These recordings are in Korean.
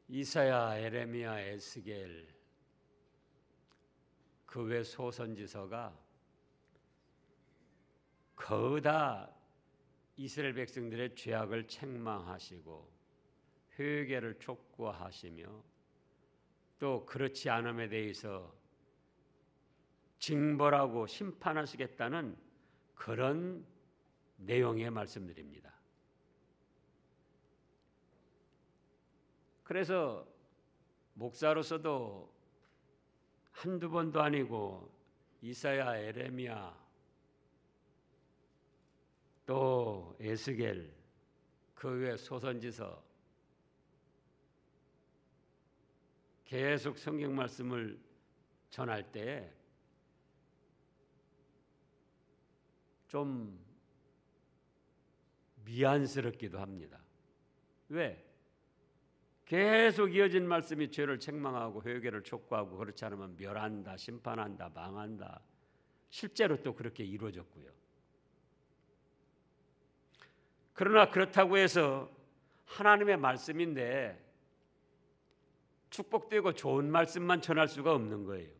이사야, 에레미야, 에스겔 그 외 소선지서가 거의 다 이스라엘 백성들의 죄악을 책망하시고 회개를 촉구하시며 또 그렇지 않음에 대해서 징벌하고 심판하시겠다는 그런 내용의 말씀들입니다. 그래서 목사로서도 한두 번도 아니고 이사야, 에레미야 또 에스겔 그 외 소선지서 계속 성경 말씀을 전할 때 좀 미안스럽기도 합니다. 왜? 계속 이어진 말씀이 죄를 책망하고 회개를 촉구하고 그렇지 않으면 멸한다, 심판한다, 망한다. 실제로 또 그렇게 이루어졌고요. 그러나 그렇다고 해서 하나님의 말씀인데 축복되고 좋은 말씀만 전할 수가 없는 거예요.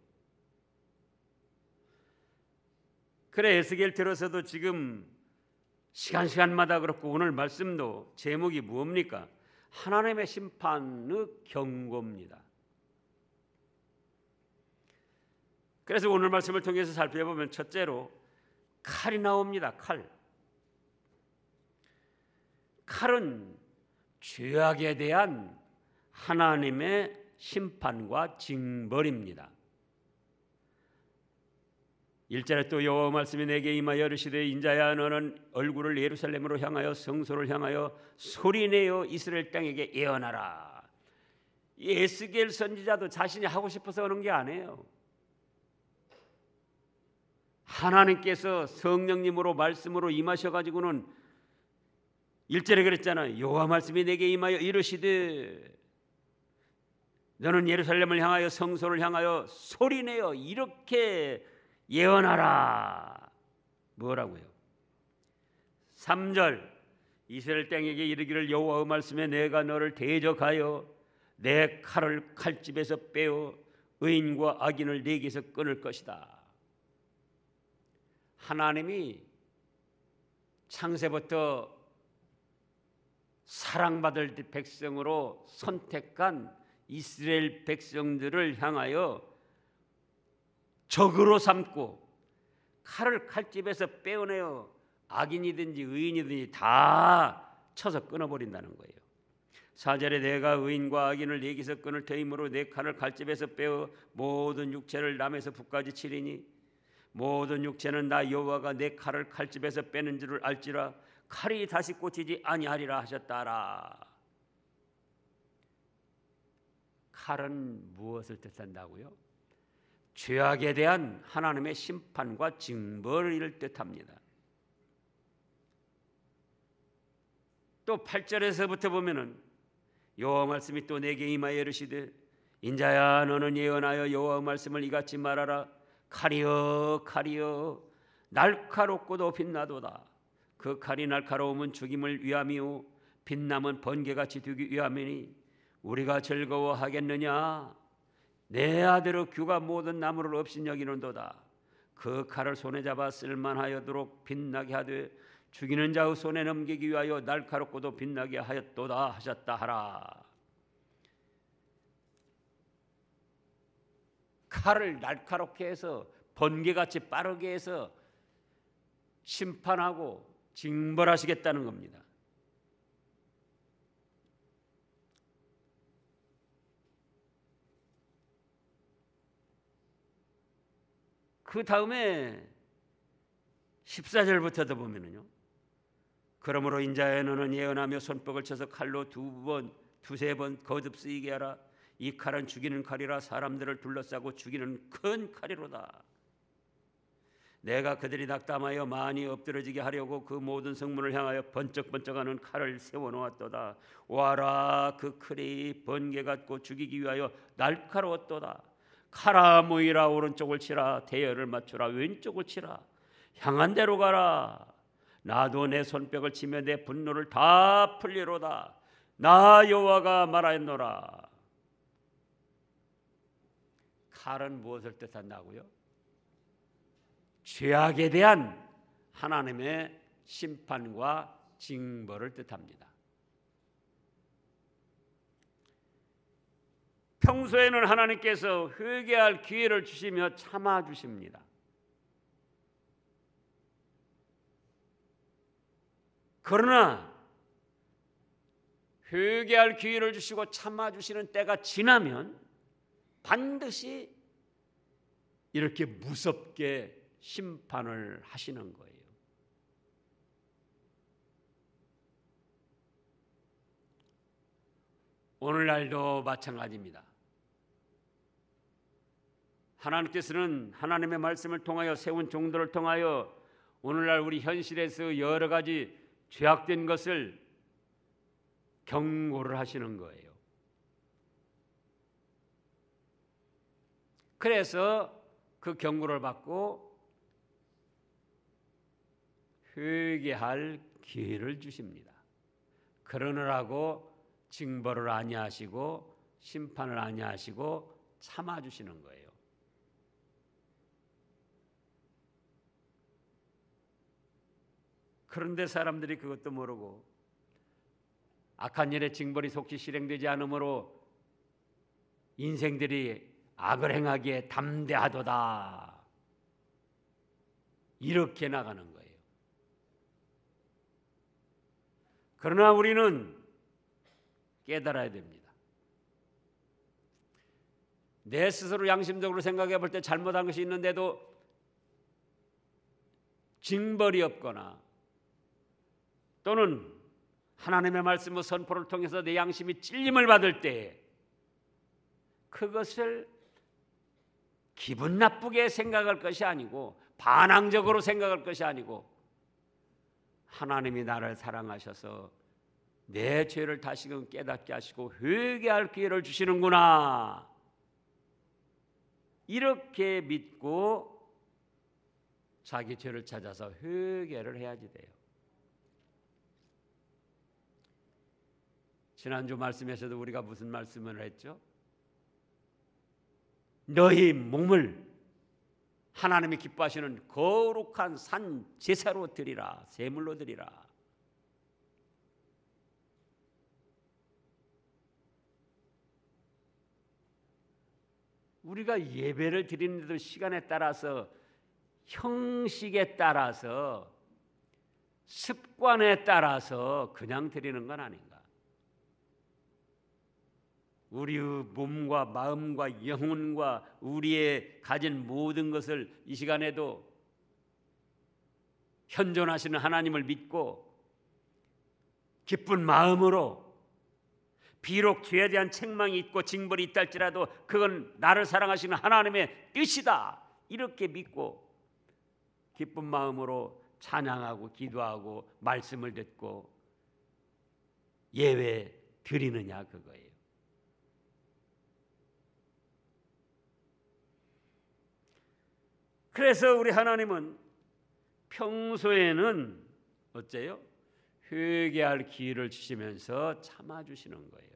그래 에스겔 들어서도 지금 시간마다 그렇고 오늘 말씀도 제목이 무엇입니까? 하나님의 심판의 경고입니다. 그래서 오늘 말씀을 통해서 살펴보면 첫째로 칼이 나옵니다. 칼은 죄악에 대한 하나님의 심판과 징벌입니다. 1절에 또 여호와 말씀이 내게 임하여 이르시되 인자야 너는 얼굴을 예루살렘으로 향하여 성소를 향하여 소리내어 이스라엘 땅에게 예언하라. 이 에스겔 선지자도 자신이 하고 싶어서 하는 게 아니에요. 하나님께서 성령님으로 말씀으로 임하셔가지고는 1절에 그랬잖아요. 여호와 말씀이 내게 임하여 이르시되 너는 예루살렘을 향하여 성소를 향하여 소리내어 이렇게 예언하라. 뭐라고요? 3절 이스라엘 땅에게 이르기를 여호와의 말씀에 내가 너를 대적하여 내 칼을 칼집에서 빼어 의인과 악인을 내게서 끊을 것이다. 하나님이 창세부터 사랑받을 백성으로 선택한 이스라엘 백성들을 향하여 적으로 삼고 칼을 칼집에서 빼어내어 악인이든지 의인이든지 다 쳐서 끊어버린다는 거예요. 4절에 내가 의인과 악인을 내게서 끊을 터이므로 내 칼을 칼집에서 빼어 모든 육체를 남에서 북까지 치리니 모든 육체는 나 여호와가 내 칼을 칼집에서 빼는 줄을 알지라 칼이 다시 꽂히지 아니하리라 하셨다라. 칼은 무엇을 뜻한다고요? 죄악에 대한 하나님의 심판과 징벌을 뜻합니다. 또 8절에서부터 보면은 여호와 말씀이 또 내게 임하여 이르시되 인자야 너는 예언하여 여호와 말씀을 이같이 말하라. 칼이여 날카롭고도 빛나도다. 그 칼이 날카로움은 죽임을 위함이요 빛남은 번개같이 되기 위함이니 우리가 즐거워하겠느냐? 내 아들의 규가 모든 나무를 없인 여기는도다. 그 칼을 손에 잡아 쓸만하여도록 빛나게 하되 죽이는 자의 손에 넘기기 위하여 날카롭고도 빛나게 하였도다 하셨다 하라. 칼을 날카롭게 해서 번개같이 빠르게 해서 심판하고 징벌하시겠다는 겁니다. 그 다음에 14절부터도 보면은요. 그러므로 인자야 너는 예언하며 손뼉을 쳐서 칼로 두세 번 거듭 쓰이게 하라. 이 칼은 죽이는 칼이라 사람들을 둘러싸고 죽이는 큰 칼이로다. 내가 그들이 낙담하여 많이 엎드러지게 하려고 그 모든 성문을 향하여 번쩍번쩍하는 칼을 세워놓았도다. 와라 그 칼이 번개 같고 죽이기 위하여 날카로웠도다. 칼아 모이라 오른쪽을 치라. 대열을 맞추라. 왼쪽을 치라. 향한 대로 가라. 나도 내 손뼉을 치며 내 분노를 다 풀리로다. 나 여호와가 말하였노라. 칼은 무엇을 뜻한다고요? 죄악에 대한 하나님의 심판과 징벌을 뜻합니다. 평소에는 하나님께서 회개할 기회를 주시며 참아주십니다. 그러나 회개할 기회를 주시고 참아주시는 때가 지나면 반드시 이렇게 무섭게 심판을 하시는 거예요. 오늘날도 마찬가지입니다. 하나님께서는 하나님의 말씀을 통하여 세운 종들을 통하여 오늘날 우리 현실에서 여러 가지 죄악된 것을 경고를 하시는 거예요. 그래서 그 경고를 받고 회개할 기회를 주십니다. 그러느라고 징벌을 아니하시고 심판을 아니하시고 참아주시는 거예요. 그런데 사람들이 그것도 모르고 악한 일의 징벌이 속히 실행되지 않으므로 인생들이 악을 행하기에 담대하도다 이렇게 나가는 거예요. 그러나 우리는 깨달아야 됩니다. 내 스스로 양심적으로 생각해 볼 때 잘못한 것이 있는데도 징벌이 없거나 또는 하나님의 말씀의 선포를 통해서 내 양심이 찔림을 받을 때 그것을 기분 나쁘게 생각할 것이 아니고 반항적으로 생각할 것이 아니고 하나님이 나를 사랑하셔서 내 죄를 다시금 깨닫게 하시고 회개할 기회를 주시는구나 이렇게 믿고 자기 죄를 찾아서 회개를 해야지 돼요. 지난주 말씀에서도 우리가 무슨 말씀을 했죠? 너희 몸을 하나님이 기뻐하시는 거룩한 산 제사로 드리라, 제물로 드리라. 우리가 예배를 드리는데도 시간에 따라서 형식에 따라서 습관에 따라서 그냥 드리는 건 아닌가? 우리의 몸과 마음과 영혼과 우리의 가진 모든 것을 이 시간에도 현존하시는 하나님을 믿고 기쁜 마음으로 비록 죄에 대한 책망이 있고 징벌이 있다 할지라도 그건 나를 사랑하시는 하나님의 뜻이다 이렇게 믿고 기쁜 마음으로 찬양하고 기도하고 말씀을 듣고 예배 드리느냐 그거예요. 그래서 우리 하나님은 평소에는 어째요? 회개할 기회를 주시면서 참아주시는 거예요.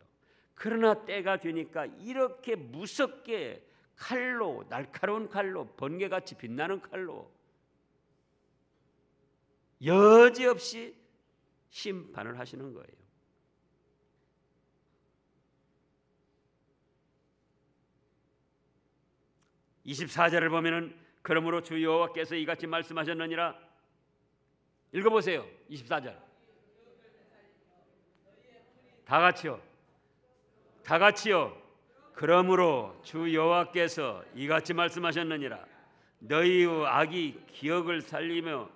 그러나 때가 되니까 이렇게 무섭게 칼로, 날카로운 칼로, 번개같이 빛나는 칼로 여지없이 심판을 하시는 거예요. (24절을) 보면은 그러므로 주 여호와께서 이같이 말씀하셨느니라. 읽어보세요. 24절 다 같이요. 그러므로 주 여호와께서 이같이 말씀하셨느니라. 너희의 악이 기억을 살리며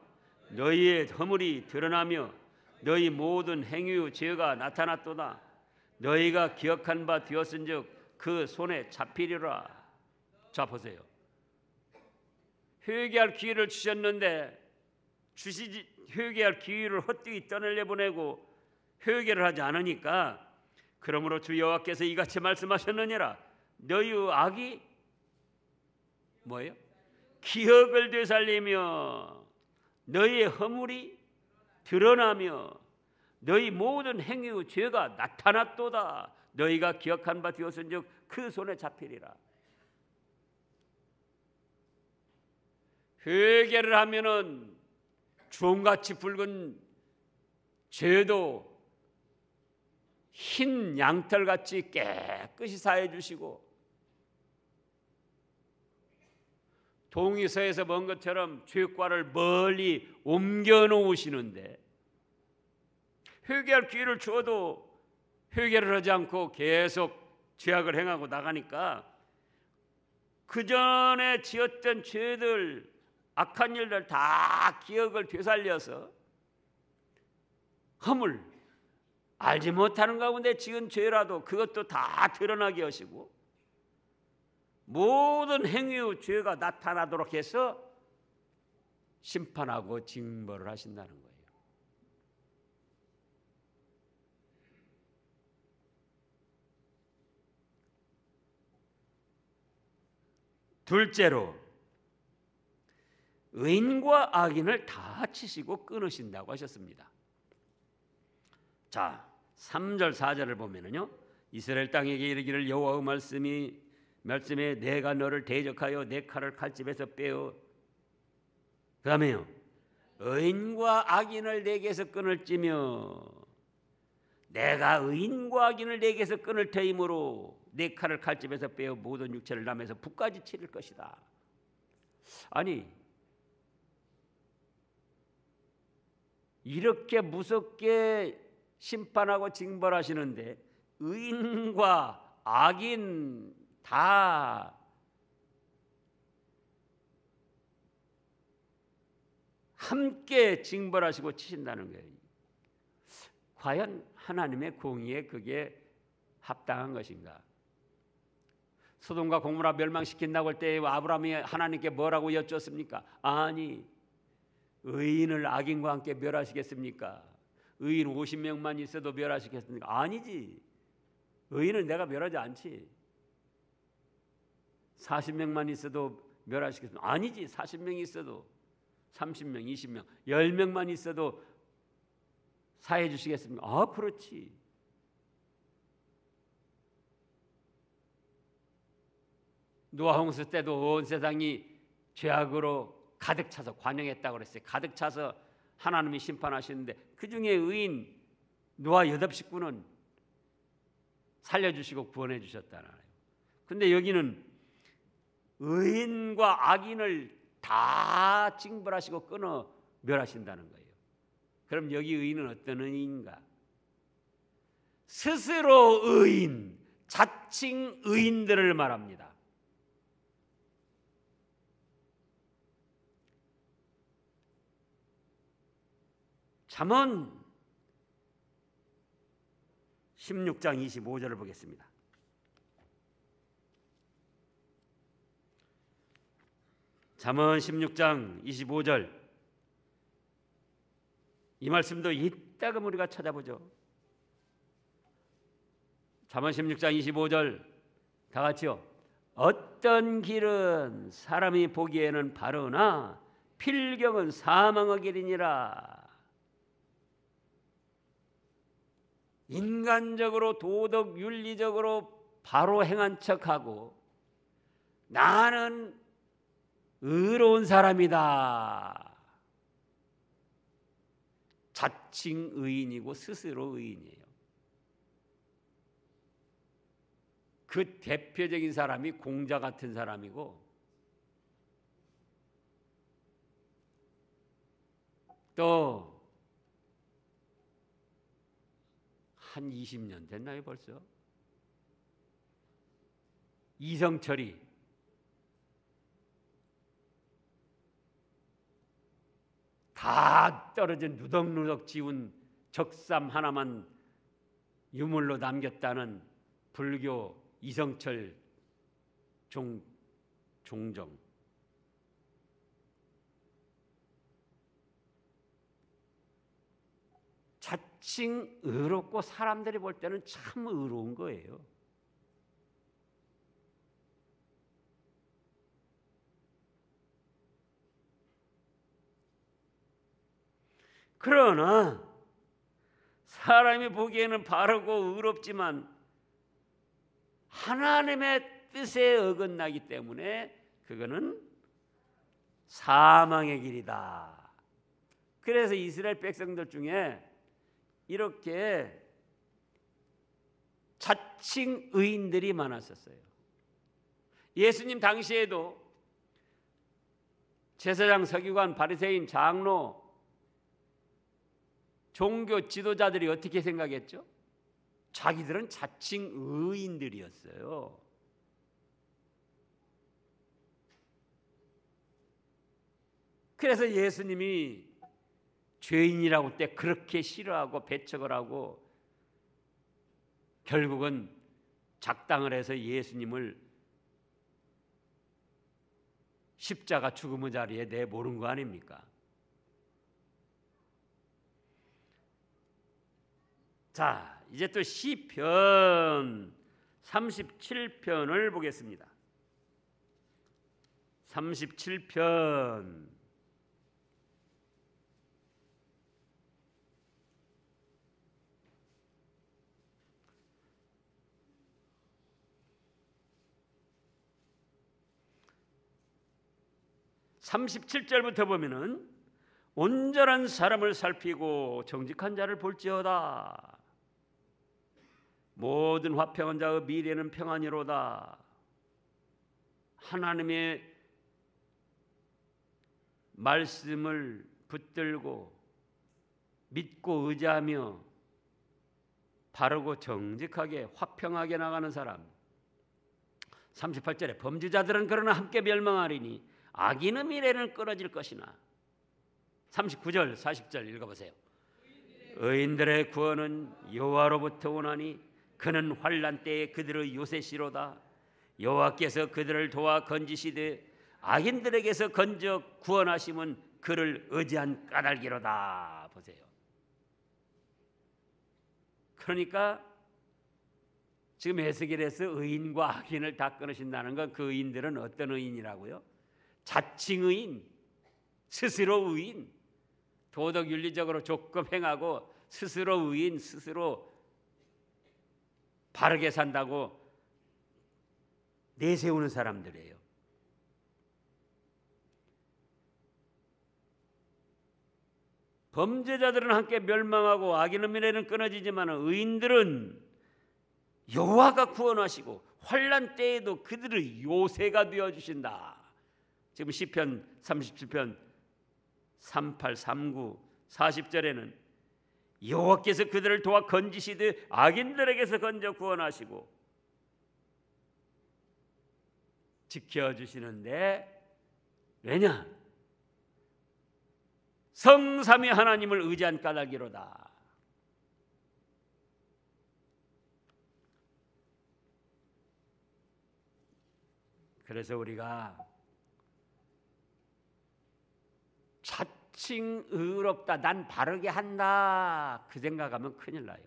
너희의 허물이 드러나며 너희 모든 행위의 죄가 나타났도다. 너희가 기억한 바 되었은즉 그 손에 잡히리라. 자 보세요. 회개할 기회를 주셨는데 회개할 기회를 헛되이 떠내려보내고 회개를 하지 않으니까 그러므로 주 여호와께서 이같이 말씀하셨느니라. 너희의 악이 뭐예요? 기억을 되살리며 너희의 허물이 드러나며 너희 모든 행위의 죄가 나타났도다. 너희가 기억한 바 되었은즉 그 손에 잡히리라. 회개를 하면은 주홍같이 붉은 죄도 흰 양털같이 깨끗이 사해 주시고, 동이 서에서 먼 것처럼 죄과를 멀리 옮겨 놓으시는데, 회개할 기회를 주어도 회개를 하지 않고 계속 죄악을 행하고 나가니까 그 전에 지었던 죄들, 악한 일들 다 기억을 되살려서 허물, 알지 못하는 가운데 지은 죄라도 그것도 다 드러나게 하시고, 모든 행위의 죄가 나타나도록 해서 심판하고 징벌을 하신다는 거예요. 둘째로, 의인과 악인을 다 치시고 끊으신다고 하셨습니다. 자, 3절 4절을 보면은요, 이스라엘 땅에게 이르기를 여호와의 말씀에 내가 너를 대적하여 내 칼을 칼집에서 빼어, 그 다음에요, 의인과 악인을 내게서 끊을지며 내가 의인과 악인을 내게서 끊을 터이므로 내 칼을 칼집에서 빼어 모든 육체를 남에서 북까지 치를 것이다. 아니, 이렇게 무섭게 심판하고 징벌하시는데 의인과 악인 다 함께 징벌하시고 치신다는 거예요. 과연 하나님의 공의에 그게 합당한 것인가? 소돔과 고모라 멸망시킨다고 할 때 아브라함이 하나님께 뭐라고 여쭈었습니까? 아니, 의인을 악인과 함께 멸하시겠습니까? 의인 50명만 있어도 멸하시겠습니까? 아니지. 의인은 내가 멸하지 않지. 40명만 있어도 멸하시겠습니까? 아니지. 40명이 있어도, 30명, 20명, 10명만 있어도 사해 주시겠습니까? 아, 그렇지. 노아 홍수 때도 온 세상이 죄악으로 가득 차서 관영했다고 그랬어요. 가득 차서 하나님이 심판하시는데 그 중에 의인 노아 8식구는 살려주시고 구원해 주셨잖아요. 근데 여기는 의인과 악인을 다 징벌하시고 끊어 멸하신다는 거예요. 그럼 여기 의인은 어떤 의인인가? 스스로 의인, 자칭 의인들을 말합니다. 잠언 16장 25절을 보겠습니다. 잠언 16장 25절, 이 말씀도 이따금 우리가 찾아보죠. 잠언 16장 25절 다 같이요. 어떤 길은 사람이 보기에는 바르나 필경은 사망의 길이니라. 인간적으로 도덕 윤리적으로 바로 행한 척하고 나는 의로운 사람이다. 자칭 의인이고 스스로 의인이에요. 그 대표적인 사람이 공자 같은 사람이고, 또 한 20년 됐나요 벌써? 이성철이 다 떨어진 누덕누덕 지운 적삼 하나만 유물로 남겼다는 불교 이성철 종정. 자칭 의롭고 사람들이 볼 때는 참 의로운 거예요. 그러나 사람이 보기에는 바르고 의롭지만 하나님의 뜻에 어긋나기 때문에 그거는 사망의 길이다. 그래서 이스라엘 백성들 중에 이렇게 자칭 의인들이 많았었어요. 예수님 당시에도 제사장, 서기관, 바리새인, 장로, 종교 지도자들이 어떻게 생각했죠? 자기들은 자칭 의인들이었어요. 그래서 예수님이 죄인이라고 때 그렇게 싫어하고 배척을 하고 결국은 작당을 해서 예수님을 십자가 죽음의 자리에 내모른 거 아닙니까? 자, 이제 또 시편 37편을 보겠습니다. 37편 37절부터 보면은 온전한 사람을 살피고 정직한 자를 볼지어다. 모든 화평한 자의 미래는 평안이로다. 하나님의 말씀을 붙들고 믿고 의지하며 바르고 정직하게 화평하게 나가는 사람. 38절에 범죄자들은 그러나 함께 멸망하리니 악인의 미래는 끊어질 것이나. 39절 40절 읽어보세요. 의인들의 구원은 여호와로부터 오나니 그는 환난 때에 그들의 요새시로다. 여호와께서 그들을 도와 건지시되 악인들에게서 건져 구원하심은 그를 의지한 까닭이로다. 보세요. 그러니까 지금 에스겔에서 의인과 악인을 다 끊으신다는 건 그 의인들은 어떤 의인이라고요? 자칭 의인, 스스로 의인, 도덕 윤리적으로 조금 행하고 스스로 의인, 스스로 바르게 산다고 내세우는 사람들이에요. 범죄자들은 함께 멸망하고 악인의 미래는 끊어지지만 의인들은 여호와가 구원하시고 환난 때에도 그들의 요새가 되어 주신다. 지금 시편 37편 38, 39, 40절에는 여호와께서 그들을 도와 건지시되 악인들에게서 건져 구원하시고 지켜주시는데, 왜냐? 성삼위 하나님을 의지한 까닭이로다. 그래서 우리가 자칭 의롭다, 난 바르게 한다, 그 생각하면 큰일 나요.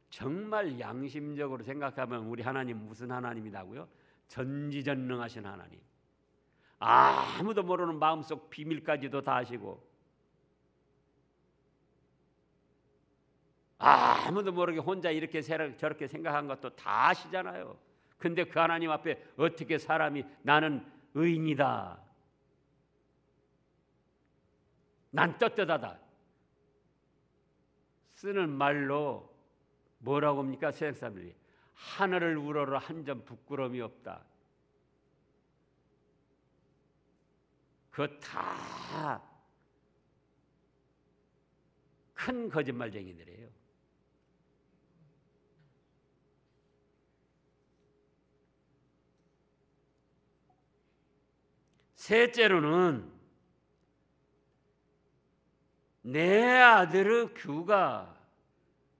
정말 양심적으로 생각하면 우리 하나님 무슨 하나님이라고요? 전지전능하신 하나님, 아무도 모르는 마음속 비밀까지도 다 아시고 아무도 모르게 혼자 이렇게 저렇게 생각한 것도 다 아시잖아요. 근데 그 하나님 앞에 어떻게 사람이 나는 의인이다, 난 떳떳하다 쓰는 말로 뭐라고 합니까? 세상 사람들이 하늘을 우러러 한 점 부끄러움이 없다. 그거 다 큰 거짓말쟁이들이에요. 셋째로는 내 아들의 규가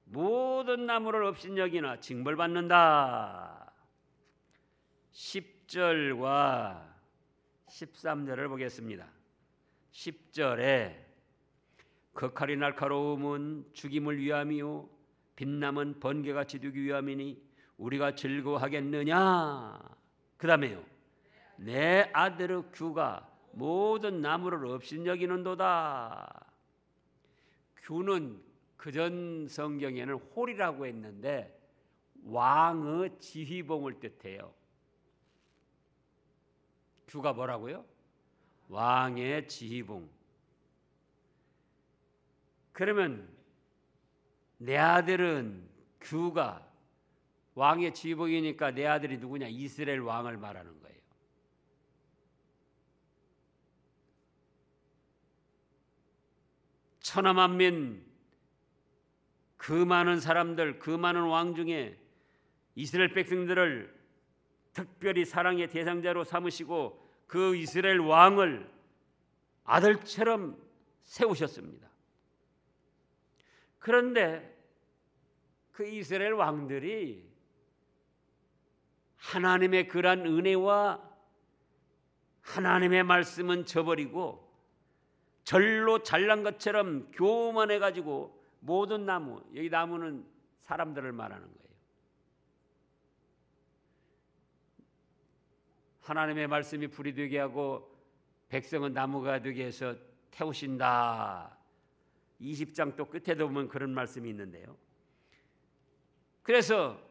모든 나무를 업신여기나 징벌받는다. 10절과 13절을 보겠습니다. 10절에 그 칼이 날카로움은 죽임을 위함이요 빛남은 번개같이 되기 위함이니 우리가 즐거워하겠느냐. 그 다음에요, 내 아들의 규가 모든 나무를 업신여기는도다. 규는 그전 성경에는 홀이라고 했는데 왕의 지휘봉을 뜻해요. 규가 뭐라고요? 왕의 지휘봉. 그러면 내 아들은 규가 왕의 지휘봉이니까 내 아들이 누구냐? 이스라엘 왕을 말하는 거예요. 천하만민 그 많은 사람들, 그 많은 왕 중에 이스라엘 백성들을 특별히 사랑의 대상자로 삼으시고 그 이스라엘 왕을 아들처럼 세우셨습니다. 그런데 그 이스라엘 왕들이 하나님의 그러한 은혜와 하나님의 말씀은 저버리고 절로 잘난 것처럼 교만해가지고 모든 나무, 여기 나무는 사람들을 말하는 거예요. 하나님의 말씀이 불이 되게 하고 백성은 나무가 되게 해서 태우신다. 20장 또 끝에도 보면 그런 말씀이 있는데요. 그래서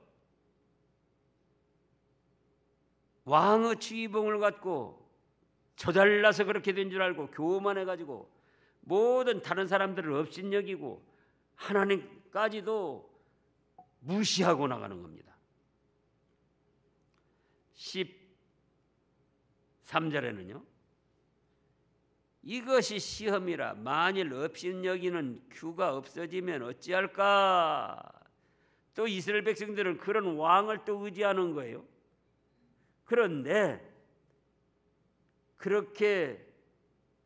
왕의 지휘봉을 갖고 저잘나서 그렇게 된 줄 알고 교만해가지고 모든 다른 사람들을 업신여기고 하나님까지도 무시하고 나가는 겁니다. 13절에는요. 이것이 시험이라 만일 업신여기는 규가 없어지면 어찌할까? 또 이스라엘 백성들은 그런 왕을 또 의지하는 거예요. 그런데 그렇게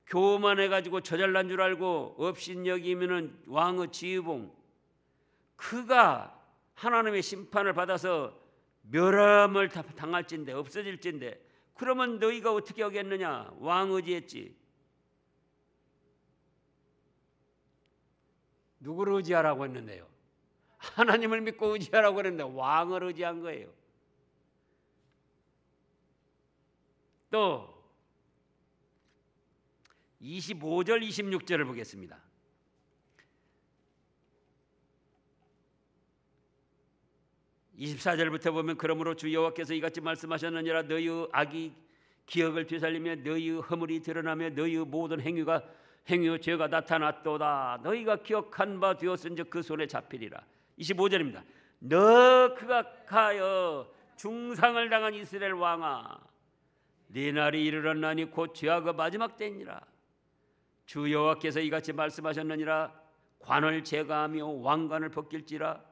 교만해가지고 저잘난 줄 알고 업신여기면은 왕의 지휘봉, 그가 하나님의 심판을 받아서 멸함을 당할진대, 없어질진대. 그러면 너희가 어떻게 하겠느냐? 왕 의지했지. 누구를 의지하라고 했는데요? 하나님을 믿고 의지하라고 했는데 왕을 의지한 거예요. 또 25절 26절을 보겠습니다. 24절부터 보면 그러므로 주 여호와께서 이같이 말씀하셨느니라 너희의 악이 기억을 되살리며 너희의 허물이 드러나며 너희의 모든 행위의 죄가 나타났도다. 너희가 기억한 바 되었은즉 그 손에 잡히리라. 25절입니다. 너 극악하여 중상을 당한 이스라엘 왕아, 네 날이 이르렀나니 곧 죄악의 마지막 때니라. 주 여호와께서 이같이 말씀하셨느니라 관을 제거하며 왕관을 벗길지라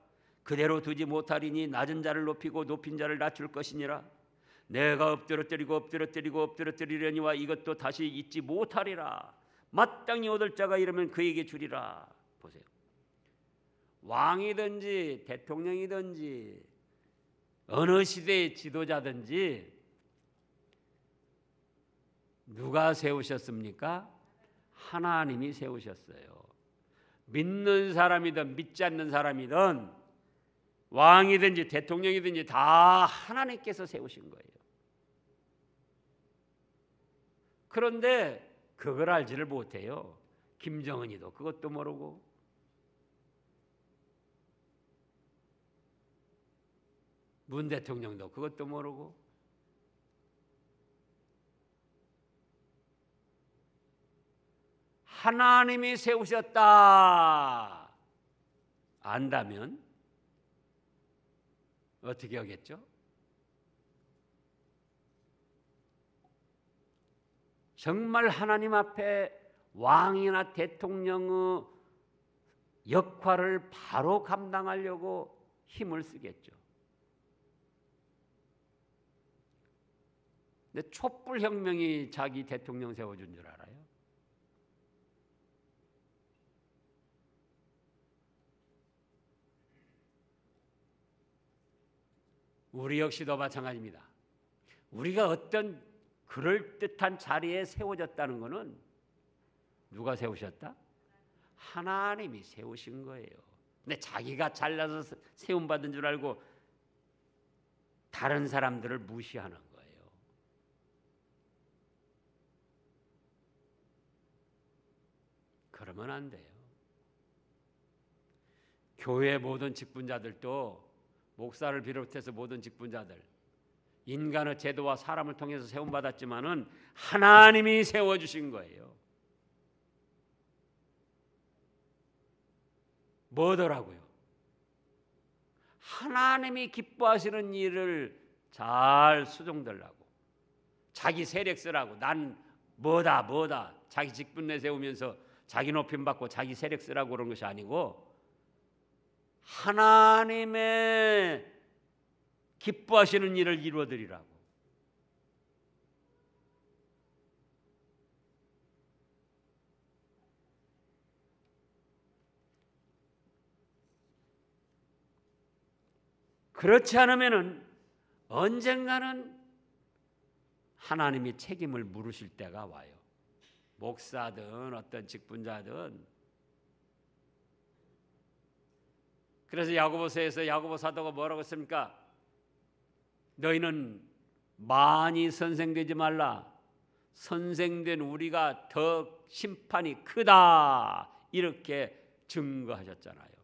그대로 두지 못하리니 낮은 자를 높이고 높인 자를 낮출 것이니라. 내가 엎드러뜨리려니와 이것도 다시 잊지 못하리라. 마땅히 얻을 자가 이르면 그에게 주리라. 보세요. 왕이든지 대통령이든지 어느 시대의 지도자든지 누가 세우셨습니까? 하나님이 세우셨어요. 믿는 사람이든 믿지 않는 사람이든 왕이든지 대통령이든지 다 하나님께서 세우신 거예요. 그런데 그걸 알지를 못해요. 김정은이도 그것도 모르고 문 대통령도 그것도 모르고 하나님이 세우셨다 안다면 어떻게 하겠죠? 정말 하나님 앞에 왕이나 대통령의 역할을 바로 감당하려고 힘을 쓰겠죠. 근데 촛불혁명이 자기 대통령 세워준 줄 알아요? 우리 역시도 마찬가지입니다. 우리가 어떤 그럴듯한 자리에 세워졌다는 것은 누가 세우셨다? 하나님이 세우신 거예요. 근데 자기가 잘나서 세움받은 줄 알고 다른 사람들을 무시하는 거예요. 그러면 안 돼요. 교회 모든 직분자들도 목사를 비롯해서 모든 직분자들 인간의 제도와 사람을 통해서 세움받았지만은 하나님이 세워주신 거예요. 뭐더라고요? 하나님이 기뻐하시는 일을 잘 수종들라고, 자기 세력 쓰라고, 난 뭐다 자기 직분 내세우면서 자기 높임 받고 자기 세력 쓰라고 그런 것이 아니고 하나님의 기뻐하시는 일을 이루어드리라고. 그렇지 않으면은 언젠가는 하나님이 책임을 물으실 때가 와요. 목사든 어떤 직분자든. 그래서 야고보서에서 야고보 사도가 뭐라고 했습니까? 너희는 많이 선생되지 말라. 선생된 우리가 더 심판이 크다. 이렇게 증거하셨잖아요.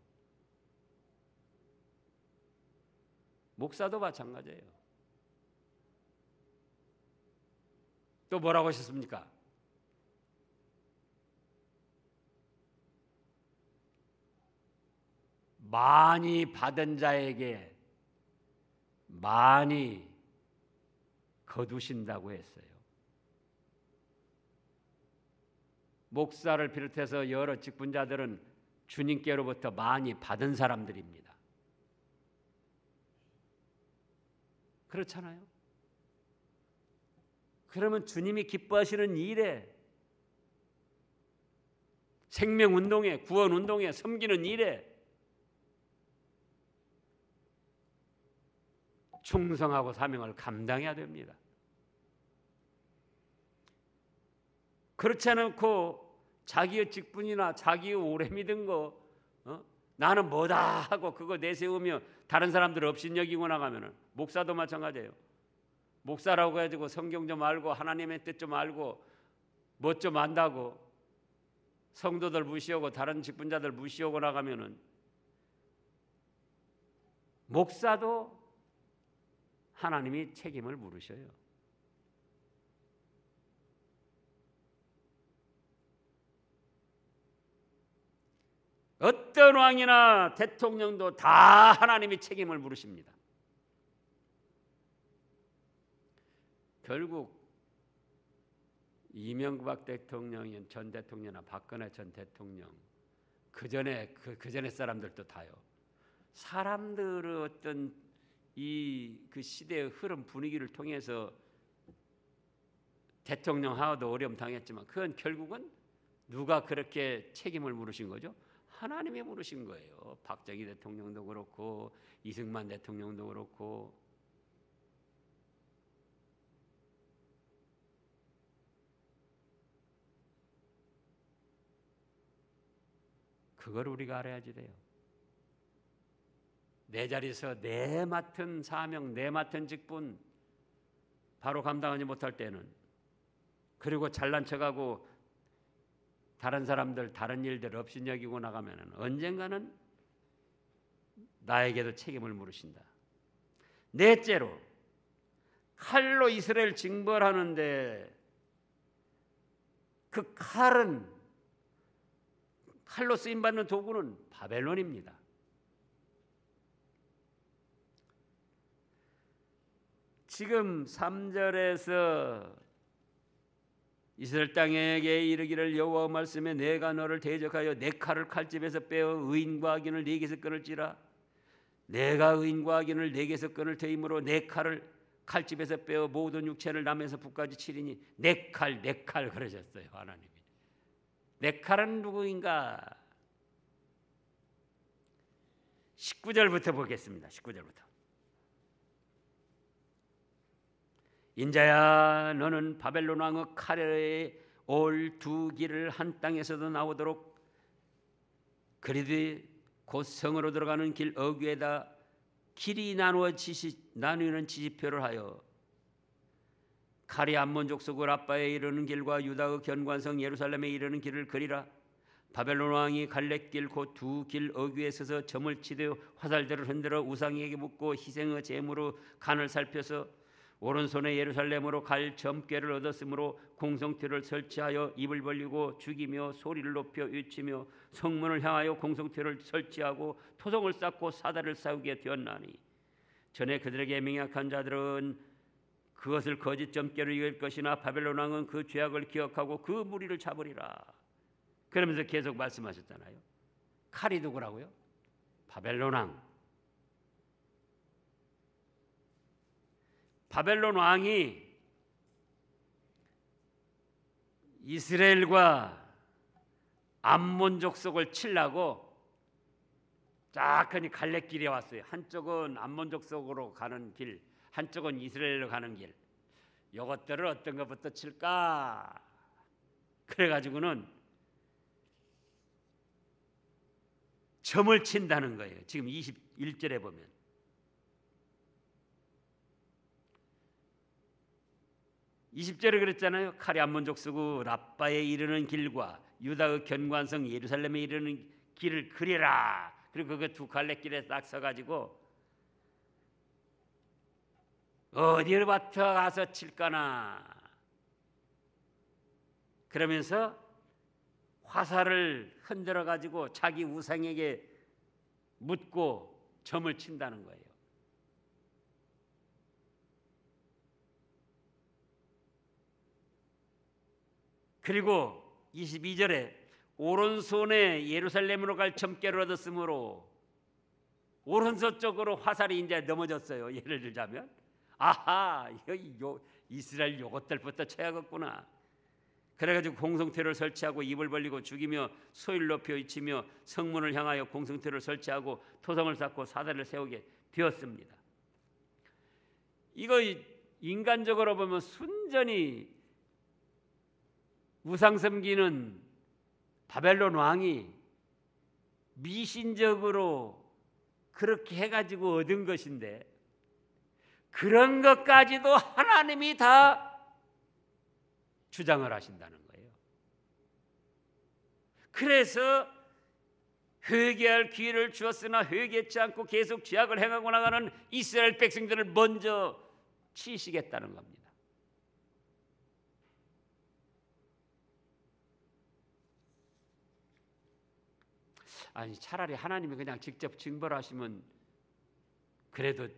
목사도 마찬가지예요. 또 뭐라고 하셨습니까? 많이 받은 자에게 많이 거두신다고 했어요. 목사를 비롯해서 여러 직분자들은 주님께로부터 많이 받은 사람들입니다. 그렇잖아요. 그러면 주님이 기뻐하시는 일에, 생명운동에, 구원운동에, 섬기는 일에 충성하고 사명을 감당해야 됩니다. 그렇지 않고 자기의 직분이나 자기의 오래 믿은 거 나는 뭐다 하고 그거 내세우며 다른 사람들 업신여기고 나가면은, 목사도 마찬가지예요. 목사라고 해가지고 성경 좀 알고 하나님의 뜻 좀 알고 뭐 좀 안다고 성도들 무시하고 다른 직분자들 무시하고 나가면은 목사도 하나님이 책임을 물으셔요. 어떤 왕이나 대통령도 다 하나님이 책임을 물으십니다. 결국 이명박 대통령이 전 대통령이나 박근혜 전 대통령 그 전에 사람들도 다요. 사람들의 어떤 그 시대의 흐름 분위기를 통해서 대통령 하고도 어려움 당했지만 그건 결국은 누가 그렇게 책임을 물으신 거죠? 하나님이 물으신 거예요. 박정희 대통령도 그렇고 이승만 대통령도 그렇고. 그걸 우리가 알아야지 돼요. 내 자리에서 내 맡은 사명, 내 맡은 직분 바로 감당하지 못할 때는, 그리고 잘난 척하고 다른 사람들 다른 일들 업신여기고 나가면은 언젠가는 나에게도 책임을 물으신다. 넷째로, 칼로 이스라엘 징벌하는데 그 칼로 쓰임받는 도구는 바벨론입니다. 지금 3절에서 이스라엘 땅에게 이르기를 여호와 말씀에 내가 너를 대적하여 내 칼을 칼집에서 빼어 의인과 악인을 네게서 끊을지라. 내가 의인과 악인을 네게서 끊을 터이므로 내 칼을 칼집에서 빼어 모든 육체를 남에서 북까지 치리니 내 칼 그러셨어요. 하나님이. 내 칼은 누구인가? 19절부터 보겠습니다. 19절부터. 인자야 너는 바벨론 왕의 칼에 올 두 길을 한 땅에서도 나오도록 그리되 곧 성으로 들어가는 길 어귀에다 길이 나누는 지지표를 하여 칼이 암몬 족속을 라빠에 이르는 길과 유다의 견관성 예루살렘에 이르는 길을 그리라. 바벨론 왕이 갈렛길 곧 두 길 어귀에 서서 점을 치되 화살들을 흔들어 우상에게 묻고 희생의 제물로 간을 살펴서 오른손에 예루살렘으로 갈 점괘를 얻었으므로 공성틀을 설치하여 입을 벌리고 죽이며 소리를 높여 외치며 성문을 향하여 공성틀을 설치하고 토성을 쌓고 사다를 쌓게 되었나니 전에 그들에게 맹약한 자들은 그것을 거짓 점괘로 이길 것이나 바벨론 왕은 그 죄악을 기억하고 그 무리를 잡으리라. 그러면서 계속 말씀하셨잖아요. 칼이 누구라고요? 바벨론 왕. 바벨론 왕이 이스라엘과 암몬 족속을 치려고 쫙하니 갈래길에 왔어요. 한쪽은 암몬 족속으로 가는 길, 한쪽은 이스라엘로 가는 길. 이것들을 어떤 것부터 칠까? 그래가지고는 점을 친다는 거예요. 지금 21절에 보면. (20절에) 그랬잖아요. 칼이 암몬 족속의 라빠에 이르는 길과 유다의 견관성 예루살렘에 이르는 길을 그리라. 그리고 그 두 갈래길에 딱 서가지고 어디로부터 가서 칠까나. 그러면서 화살을 흔들어 가지고 자기 우상에게 묻고 점을 친다는 거예요. 그리고 22절에 오른손에 예루살렘으로 갈 점괘를 얻었으므로 오른손 쪽으로 화살이 이제 넘어졌어요. 예를 들자면 아하, 이스라엘 요것들부터 쳐야겠구나. 그래가지고 공성틀을 설치하고 입을 벌리고 죽이며 소리를 높여 외치며 성문을 향하여 공성틀을 설치하고 토성을 쌓고 사다를 세우게 되었습니다. 이거 인간적으로 보면 순전히 우상 섬기는 바벨론 왕이 미신적으로 그렇게 해가지고 얻은 것인데 그런 것까지도 하나님이 다 주장을 하신다는 거예요. 그래서 회개할 기회를 주었으나 회개치 않고 계속 죄악을 행하고 나가는 이스라엘 백성들을 먼저 치시겠다는 겁니다. 아니 차라리 하나님이 그냥 직접 징벌하시면 그래도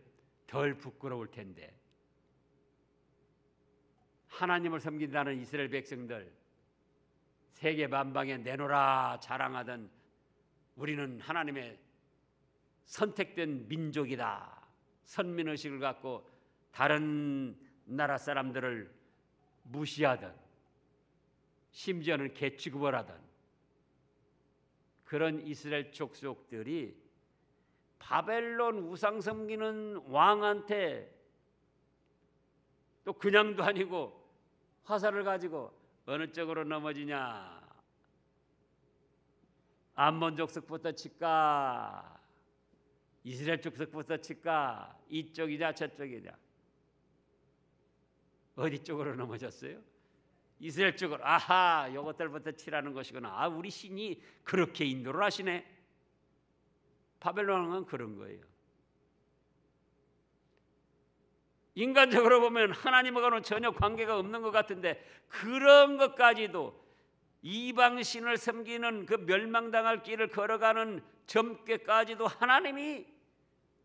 덜 부끄러울 텐데 하나님을 섬긴다는 이스라엘 백성들 세계 만방에 내놓으라 자랑하던 우리는 하나님의 선택된 민족이다. 선민의식을 갖고 다른 나라 사람들을 무시하던 심지어는 개 취급을 하던 그런 이스라엘 족속들이 바벨론 우상 섬기는 왕한테 또 그냥도 아니고 화살을 가지고 어느 쪽으로 넘어지냐, 암몬 족속부터 칠까, 이스라엘 족속부터 칠까, 이쪽이냐 저쪽이냐, 어디 쪽으로 넘어졌어요? 이스라엘 쪽으로. 아하, 이것들부터 치라는 것이구나. 아, 우리 신이 그렇게 인도를 하시네. 바벨론 왕은 그런 거예요. 인간적으로 보면 하나님하고는 전혀 관계가 없는 것 같은데 그런 것까지도 이방신을 섬기는 그 멸망당할 길을 걸어가는 점괘까지도 하나님이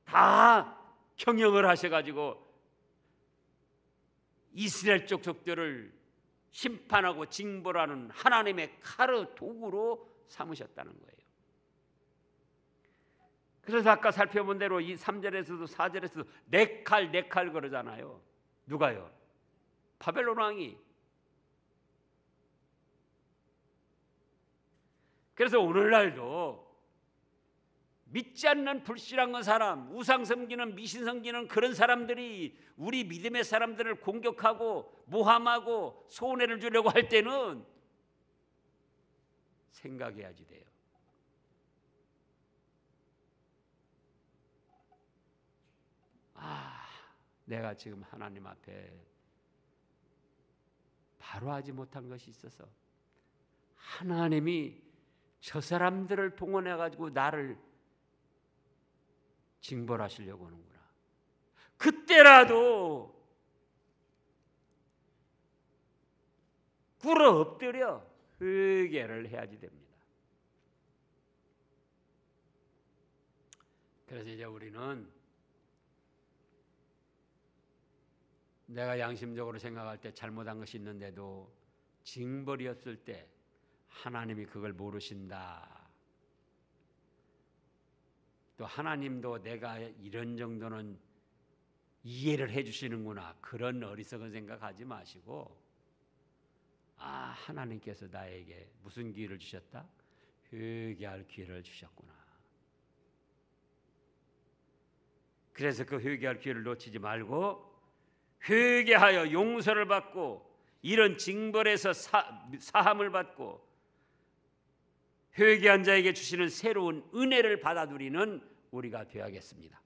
다 경영을 하셔가지고 이스라엘 족속들을 심판하고 징벌하는 하나님의 칼의 도구로 삼으셨다는 거예요. 그래서 아까 살펴본 대로 이 3절에서도 4절에서도 네 칼 그러잖아요. 누가요? 바벨론 왕이. 그래서 오늘날도 믿지 않는 불신앙한 사람, 우상 섬기는 미신 섬기는 그런 사람들이 우리 믿음의 사람들을 공격하고 모함하고 손해를 주려고 할 때는 생각해야지 돼요. 아, 내가 지금 하나님 앞에 바로 하지 못한 것이 있어서 하나님이 저 사람들을 동원해 가지고 나를 징벌하시려고 하는구나. 그때라도 꿇어 엎드려 회개를 해야지 됩니다. 그래서 이제 우리는 내가 양심적으로 생각할 때 잘못한 것이 있는데도 징벌이었을 때 하나님이 그걸 모르신다. 또 하나님도 내가 이런 정도는 이해를 해주시는구나. 그런 어리석은 생각하지 마시고, 하나님께서 나에게 무슨 기회를 주셨다? 회개할 기회를 주셨구나. 그래서 그 회개할 기회를 놓치지 말고 회개하여 용서를 받고 이런 징벌에서 사함을 받고 회개한 자에게 주시는 새로운 은혜를 받아들이는 우리가 되어야겠습니다.